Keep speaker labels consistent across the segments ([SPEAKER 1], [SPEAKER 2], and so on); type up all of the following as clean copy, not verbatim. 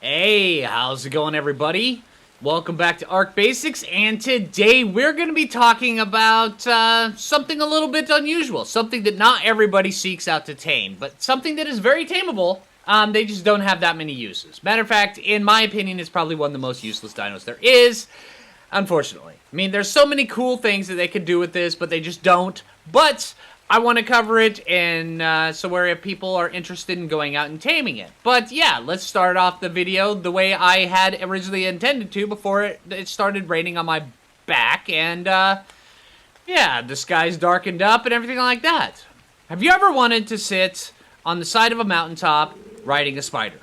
[SPEAKER 1] Hey, how's it going, everybody? Welcome back to Ark Basics, and today we're going to be talking about something a little bit unusual, something that not everybody seeks out to tame, but something that is very tameable. They just don't have that many uses. Matter of fact, in my opinion, it's probably one of the most useless dinos there is, unfortunately. I mean, there's so many cool things that they could do with this, but they just don't. But I want to cover it, and so where if people are interested in going out and taming it. But yeah, let's start off the video the way I had originally intended to before it started raining on my back, and yeah, the skies darkened up and everything like that. Have you ever wanted to sit on the side of a mountaintop riding a spider?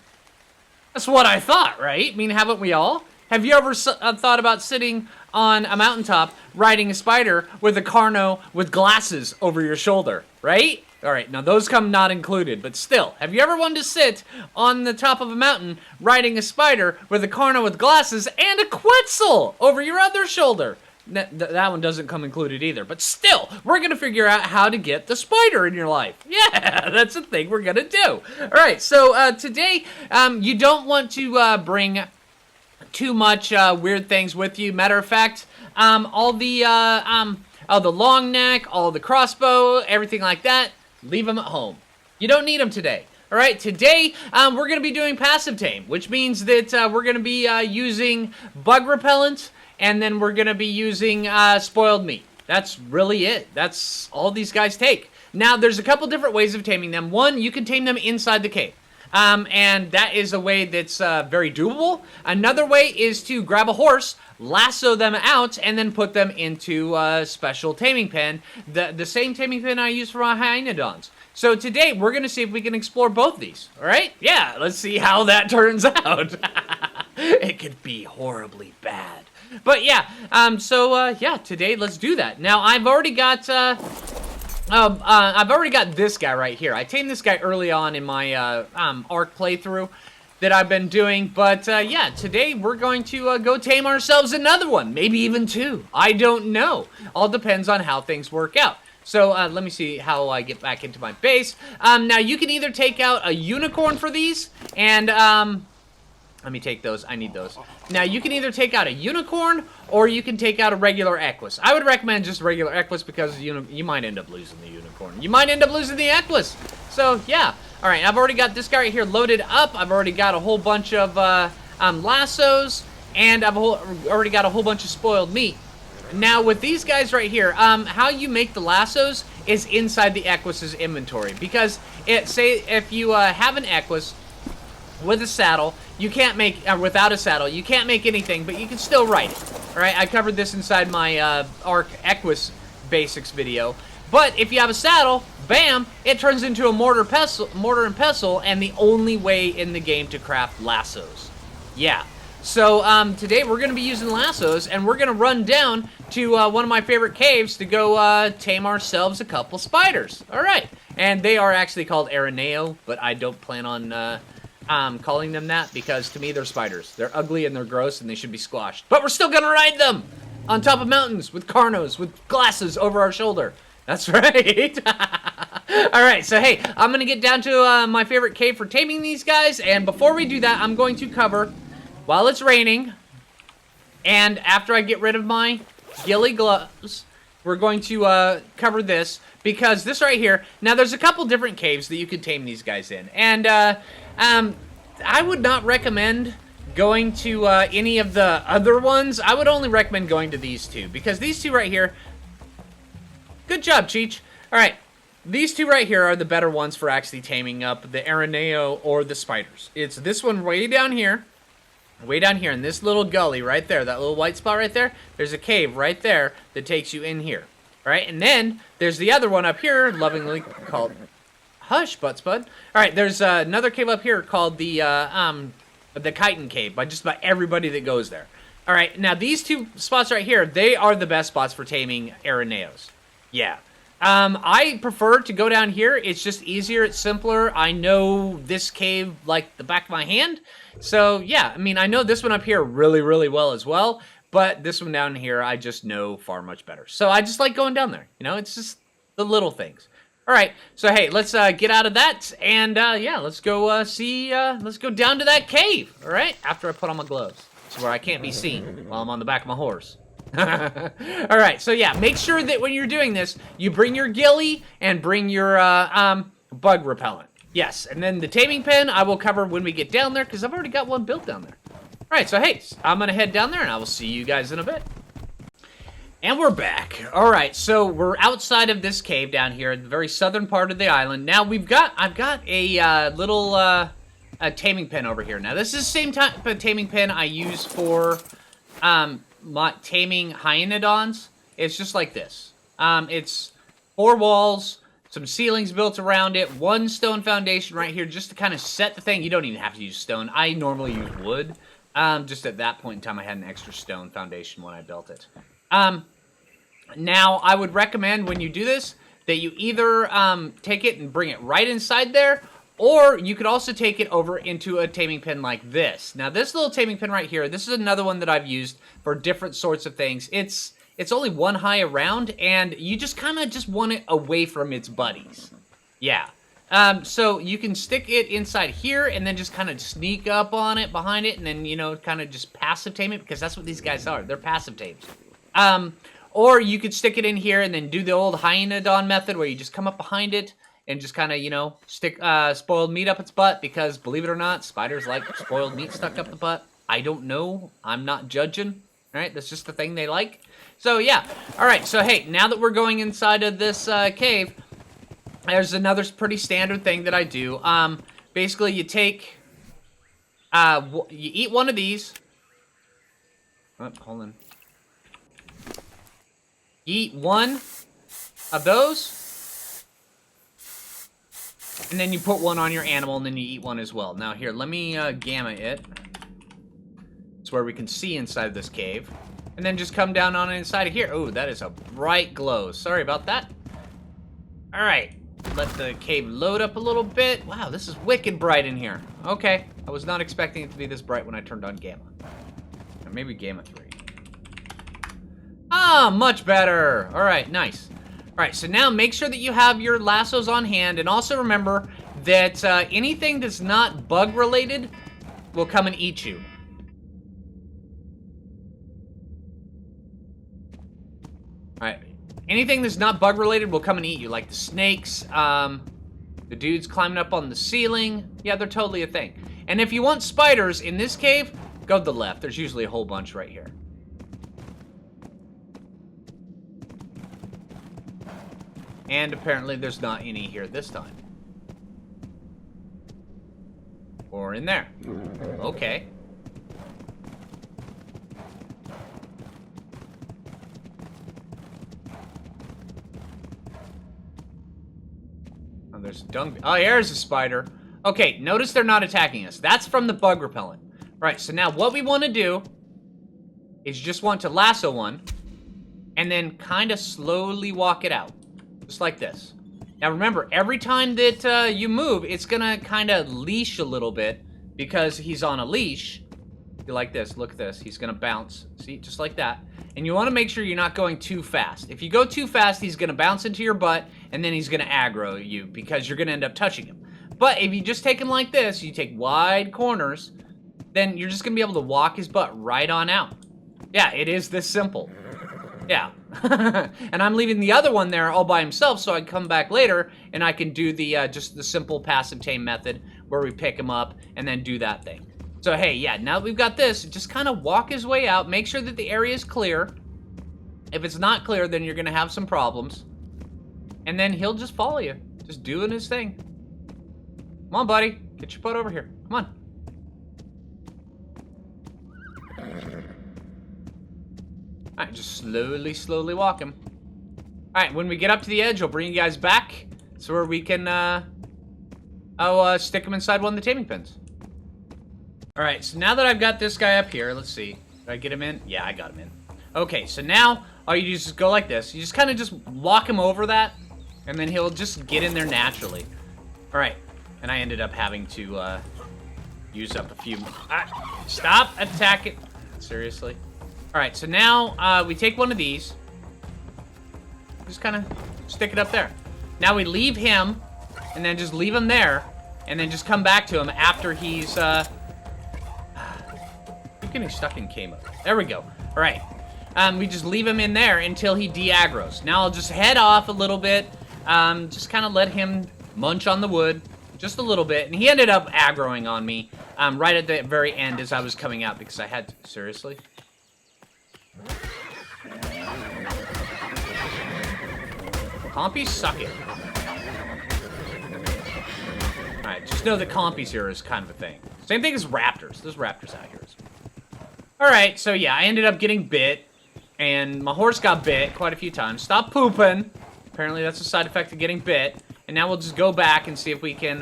[SPEAKER 1] That's what I thought, right? I mean, haven't we all? Have you ever thought about sitting on a mountaintop riding a spider with a carno with glasses over your shoulder, right? All right, now those come not included, but still, have you ever wanted to sit on the top of a mountain riding a spider with a carno with glasses and a Quetzal over your other shoulder? That one doesn't come included either, but still, we're going to figure out how to get the spider in your life. Yeah, that's the thing we're going to do. All right, so today, you don't want to bring too much weird things with you. Matter of fact, all the long neck, all the crossbow, everything like that, leave them at home. You don't need them today. All right, today we're going to be doing passive tame, which means that we're going to be using bug repellent, and then we're going to be using spoiled meat. That's really it. That's all these guys take. Now, there's a couple different ways of taming them. One, you can tame them inside the cave. And that is a way that's very doable. Another way is to grab a horse, lasso them out, and then put them into a special taming pen. The same taming pen I use for my hyenodons. So today, we're going to see if we can explore both these. All right? Yeah, let's see how that turns out. It could be horribly bad. But yeah, yeah, today, let's do that. Now, I've already got this guy right here. I tamed this guy early on in my Ark playthrough that I've been doing, but yeah, today we're going to go tame ourselves another one, maybe even two. I don't know. All depends on how things work out. So let me see how I get back into my base. Now you can either take out a unicorn for these, and let me take those. I need those. Now, you can either take out a unicorn, or you can take out a regular Equus. I would recommend just regular Equus because you might end up losing the unicorn. You might end up losing the Equus. So, yeah. All right, I've already got this guy right here loaded up. I've already got a whole bunch of lassos, and I've already got a whole bunch of spoiled meat. Now, with these guys right here, how you make the lassos is inside the Equus's inventory. Because, say if you have an Equus with a saddle, you can't make, without a saddle, you can't make anything, but you can still ride it. All right, I covered this inside my Ark Equus Basics video. But if you have a saddle, bam, it turns into a mortar and pestle, and the only way in the game to craft lassos. Yeah. So today we're going to be using lassos, and we're going to run down to one of my favorite caves to go tame ourselves a couple spiders. All right. And they are actually called Araneo, but I don't plan on calling them that because to me they're spiders. They're ugly and they're gross and they should be squashed. But we're still gonna ride them on top of mountains with carnos, with glasses over our shoulder. That's right. Alright, so hey, I'm gonna get down to my favorite cave for taming these guys, and before we do that, I'm going to cover, while it's raining, and after I get rid of my ghillie gloves, we're going to cover this, because this right here, now there's a couple different caves that you could tame these guys in, and I would not recommend going to any of the other ones. I would only recommend going to these two, because these two right here, good job, Cheech. All right, these two right here are the better ones for actually taming up the Araneo or the spiders. It's this one way down here in this little gully right there, that little white spot right there. There's a cave right there that takes you in here. All right, and then there's the other one up here, lovingly called, hush, Buttsbud. All right, there's another cave up here called the Chitin Cave by just about everybody that goes there. All right, now these two spots right here, they are the best spots for taming Araneos. Yeah. I prefer to go down here. It's just easier. It's simpler. I know this cave like the back of my hand. So, yeah, I mean, I know this one up here really, really well as well. But this one down here, I just know far much better. So I just like going down there. You know, it's just the little things. All right, so hey, let's get out of that, and yeah, let's go let's go down to that cave. All right, after I put on my gloves, so where I can't be seen while I'm on the back of my horse. All right, so yeah, make sure that when you're doing this, you bring your ghillie and bring your bug repellent. Yes, and then the taming pen I will cover when we get down there because I've already got one built down there. All right, so hey, I'm gonna head down there and I will see you guys in a bit. And we're back. All right, so we're outside of this cave down here, the very southern part of the island. Now I've got a little a taming pen over here. Now this is the same type of taming pen I use for taming hyaenodons. It's just like this. It's 4 walls, some ceilings built around it, 1 stone foundation right here just to kind of set the thing. You don't even have to use stone. I normally use wood. Just at that point in time, I had an extra stone foundation when I built it. Now, I would recommend when you do this that you either take it and bring it right inside there, or you could also take it over into a taming pen like this. Now, this little taming pen right here, this is another one that I've used for different sorts of things. It's only 1 high around, and you just kind of just want it away from its buddies. Yeah. So you can stick it inside here and then just kind of sneak up on it, behind it, and then, you know, kind of just passive tame it, because that's what these guys are. They're passive tames. Or you could stick it in here and then do the old hyaenodon method where you just come up behind it and just kind of, you know, stick spoiled meat up its butt, because, believe it or not, spiders like spoiled meat stuck up the butt. I don't know. I'm not judging. All right? That's just the thing they like. So, yeah. All right. So, hey, now that we're going inside of this cave, there's another pretty standard thing that I do. Basically, you take, you eat one of these. Oh, hold on. Eat one of those, and then you put one on your animal, and then you eat one as well. Now here, let me gamma it. It's where we can see inside of this cave. And then just come down on inside of here. Oh, that is a bright glow. Sorry about that. All right, let the cave load up a little bit. Wow, this is wicked bright in here. Okay, I was not expecting it to be this bright when I turned on gamma. Or maybe gamma 3. Ah, much better. All right, nice. All right, so now make sure that you have your lassos on hand, and also remember that anything that's not bug related will come and eat you. All right, anything that's not bug related will come and eat you, like the snakes, the dudes climbing up on the ceiling. Yeah, they're totally a thing. And if you want spiders in this cave, go to the left. There's usually a whole bunch right here. And apparently there's not any here this time. Or in there. Okay. Oh, there's a dung. Oh, there's a spider. Okay, notice they're not attacking us. That's from the bug repellent. Right, so now what we want to do is just want to lasso one and then kind of slowly walk it out. Just like this. Now remember, every time that you move, it's gonna kind of leash a little bit because he's on a leash. You like this, look at this. He's gonna bounce, see, just like that. And you wanna make sure you're not going too fast. If you go too fast, he's gonna bounce into your butt and then he's gonna aggro you because you're gonna end up touching him. But if you just take him like this, you take wide corners, then you're just gonna be able to walk his butt right on out. Yeah, it is this simple. Yeah. And I'm leaving the other one there all by himself so I can come back later and I can do the just the simple passive tame method where we pick him up and then do that thing. So hey, yeah, now that we've got this, just kind of walk his way out. Make sure that the area is clear. If it's not clear, then you're going to have some problems. And then he'll just follow you, just doing his thing. Come on, buddy. Get your butt over here. Come on. Alright, just slowly walk him. Alright, when we get up to the edge, I'll bring you guys back so where we can, stick him inside one of the taming pens. Alright, so now that I've got this guy up here, let's see. Did I get him in? Yeah, I got him in. Okay, so now all you do is just go like this. You just kind of just walk him over that, and then he'll just get in there naturally. Alright, and I ended up having to, use up a few... stop attacking! Seriously? Alright, so now we take one of these. Just kind of stick it up there. Now we leave him, and then just leave him there, and then just come back to him after he's, Keep getting stuck in K mode. There we go. All right. We just leave him in there until he de-aggros. Now I'll just head off a little bit. Just kind of let him munch on the wood just a little bit. And he ended up aggroing on me right at the very end as I was coming out because I had to. Seriously? Compies suck it. Alright, just know that compies here is kind of a thing. Same thing as raptors. There's raptors out here as well. Alright, so yeah, I ended up getting bit. And my horse got bit quite a few times. Stop pooping. Apparently that's a side effect of getting bit. And now we'll just go back and see if we can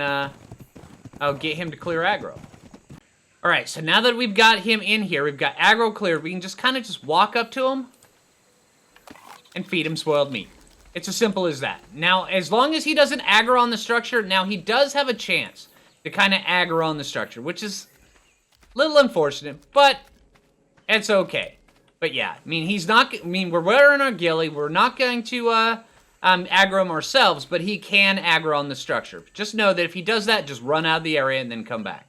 [SPEAKER 1] get him to clear aggro. Alright, so now that we've got him in here, we've got aggro cleared, we can just kind of just walk up to him and feed him spoiled meat. It's as simple as that. Now, as long as he doesn't aggro on the structure, now he does have a chance to kind of aggro on the structure, which is a little unfortunate, but it's okay. But yeah, I mean, we're wearing our ghillie. We're not going to aggro him ourselves, but he can aggro on the structure. Just know that if he does that, just run out of the area and then come back.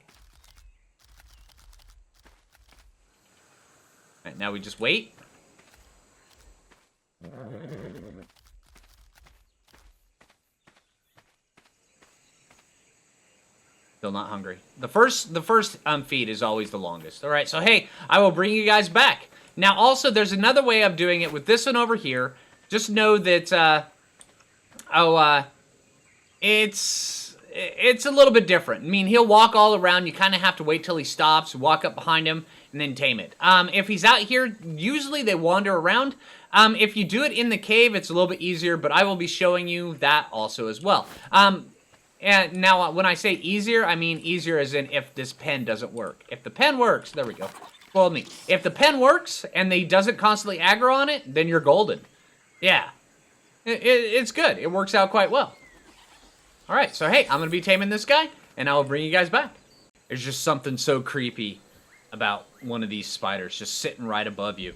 [SPEAKER 1] All right, now we just wait. Still not hungry. The first feed is always the longest. All right, so hey, I will bring you guys back. Now, also, there's another way of doing it with this one over here. Just know that, it's a little bit different. I mean, he'll walk all around. You kind of have to wait till he stops, walk up behind him, and then tame it. If he's out here, usually they wander around. If you do it in the cave, it's a little bit easier, but I will be showing you that also as well. And now, when I say easier, I mean easier as in if this pen doesn't work. If the pen works, there we go. Spoiled me. If the pen works and they doesn't constantly aggro on it, then you're golden. Yeah. It's good. It works out quite well. All right, so hey, I'm going to be taming this guy, and I will bring you guys back. There's just something so creepy about one of these spiders just sitting right above you,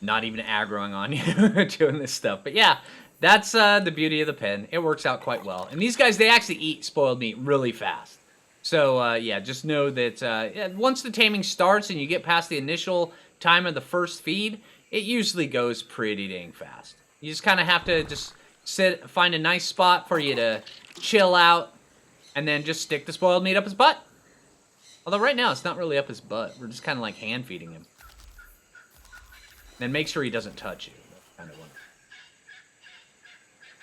[SPEAKER 1] not even aggroing on you, doing this stuff. But yeah, that's the beauty of the pen. It works out quite well. And these guys, they actually eat spoiled meat really fast. So, yeah, just know that once the taming starts and you get past the initial time of the first feed, it usually goes pretty dang fast. You just kind of have to just find a nice spot for you to chill out, and then just stick the spoiled meat up his butt. Although right now, it's not really up his butt. We're just kind of like hand feeding him. Then make sure he doesn't touch you. Kind of one.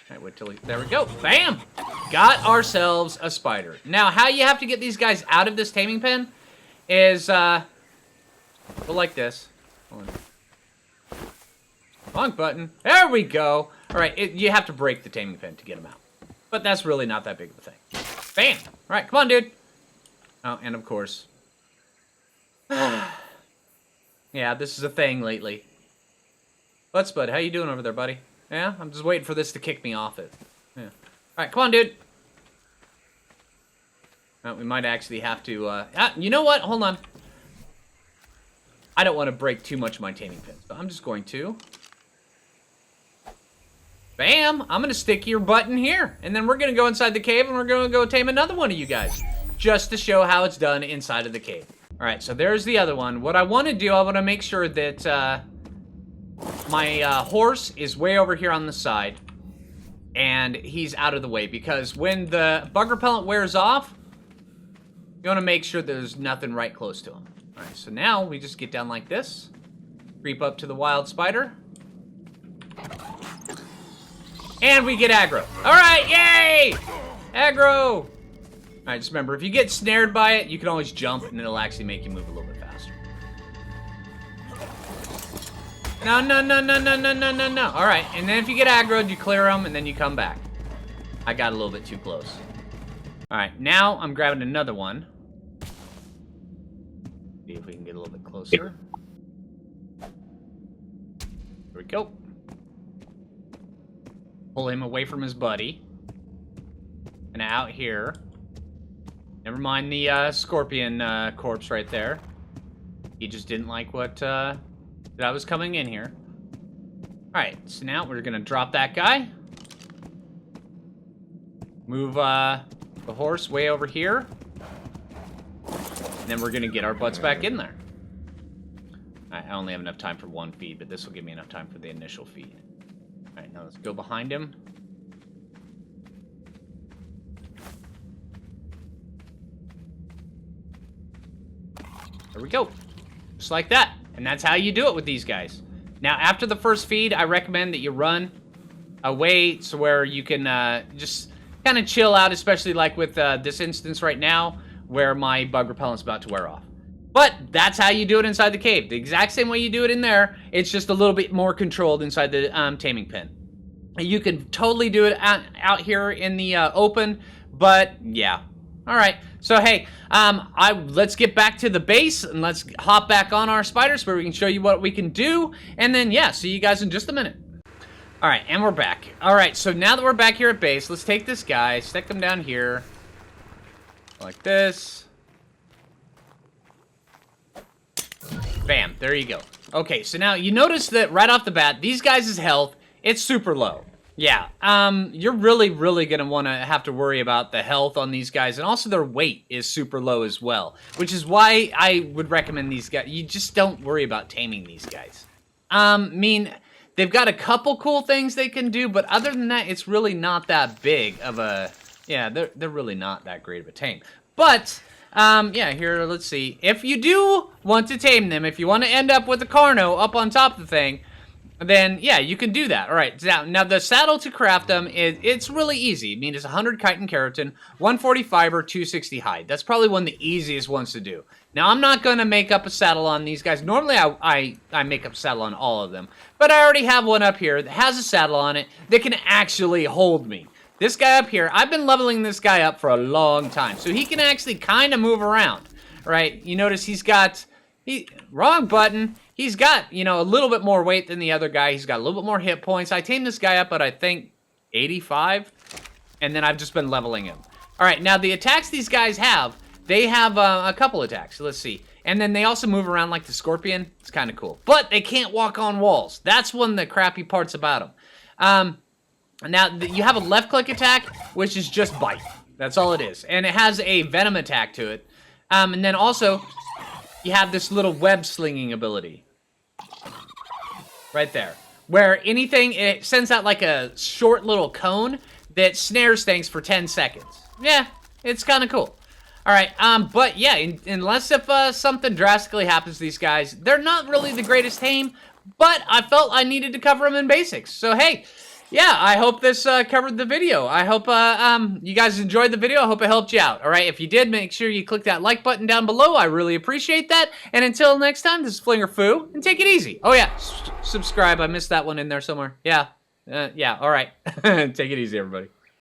[SPEAKER 1] All right, wait till there we go. Bam! Got ourselves a spider. Now, how you have to get these guys out of this taming pen is, go like this. Hold on. Wrong button. There we go. All right, you have to break the taming pen to get them out. But that's really not that big of a thing. Bam! All right, come on, dude. Oh, and of course. Yeah, this is a thing lately. What's bud? How you doing over there, buddy? Yeah, I'm just waiting for this to kick me off it. Yeah. All right, come on, dude. Oh, we might actually have to, you know what? Hold on. I don't want to break too much of my taming pins, but I'm just going to. Bam! I'm going to stick your butt in here. And then we're going to go inside the cave and we're going to go tame another one of you guys. Just to show how it's done inside of the cave. Alright, so there's the other one. What I want to do, I want to make sure that my horse is way over here on the side. And he's out of the way. Because when the bug repellent wears off, you want to make sure there's nothing right close to him. Alright, so now we just get down like this. Creep up to the wild spider. And we get aggro. Alright, yay! Aggro! Alright, just remember, if you get snared by it, you can always jump, and it'll actually make you move a little bit faster. No, no, no, no, no, no, no, no, no. Alright, and then if you get aggroed, you clear them, and then you come back. I got a little bit too close. Alright, now I'm grabbing another one. See if we can get a little bit closer. Here we go. Pull him away from his buddy. And out here. Never mind the scorpion corpse right there. He just didn't like what that was coming in here. Alright, so now we're gonna drop that guy. Move the horse way over here. And then we're gonna get our butts back in there. I only have enough time for one feed, but this will give me enough time for the initial feed. All right, now let's go behind him. There we go. Just like that. And that's how you do it with these guys. Now, after the first feed, I recommend that you run away to where you can just kind of chill out, especially like with this instance right now, where my bug repellent's about to wear off. But that's how you do it inside the cave. The exact same way you do it in there, it's just a little bit more controlled inside the taming pen. You can totally do it out here in the open, but yeah. All right, so hey, let's get back to the base and let's hop back on our spiders where we can show you what we can do. And then, yeah, see you guys in just a minute. All right, and we're back. All right, so now that we're back here at base, let's take this guy, stick him down here, like this. Bam, there you go. Okay, so now you notice that right off the bat, these guys' health, it's super low. Yeah, you're really gonna wanna have to worry about the health on these guys, and also their weight is super low as well, which is why I would recommend these guys. You just don't worry about taming these guys. I mean, they've got a couple cool things they can do, but other than that, it's really not that big of a, yeah, they're really not that great of a tame. But, yeah, here, let's see. If you do want to tame them, if you want to end up with a Carno up on top of the thing, then, yeah, you can do that. All right, now the saddle to craft them, it's really easy. I mean, it's 100 chitin keratin, 140 fiber, 260 hide. That's probably one of the easiest ones to do. Now, I'm not going to make up a saddle on these guys. Normally, I make up a saddle on all of them. But I already have one up here that has a saddle on it that can actually hold me. This guy up here, I've been leveling this guy up for a long time. So he can actually kind of move around, right? You notice he's got, wrong button. He's got, you know, a little bit more weight than the other guy. He's got a little bit more hit points. I tamed this guy up at, I think, 85. And then I've just been leveling him. All right, now the attacks these guys have, they have a couple attacks. Let's see. And then they also move around like the scorpion. It's kind of cool. But they can't walk on walls. That's one of the crappy parts about them. Now, you have a left-click attack, which is just bite. That's all it is. And it has a venom attack to it. And then also, you have this little web-slinging ability. Right there. Where anything, it sends out like a short little cone that snares things for 10 seconds. Yeah, it's kind of cool. All right, but yeah, unless if something drastically happens to these guys, they're not really the greatest tame, but I felt I needed to cover them in basics. So hey, yeah, I hope this covered the video. I hope you guys enjoyed the video. I hope it helped you out. All right, if you did, make sure you click that like button down below. I really appreciate that. And until next time, this is Phlinger Phoo, and take it easy. Oh yeah, subscribe. I missed that one in there somewhere. Yeah, yeah. All right, take it easy, everybody.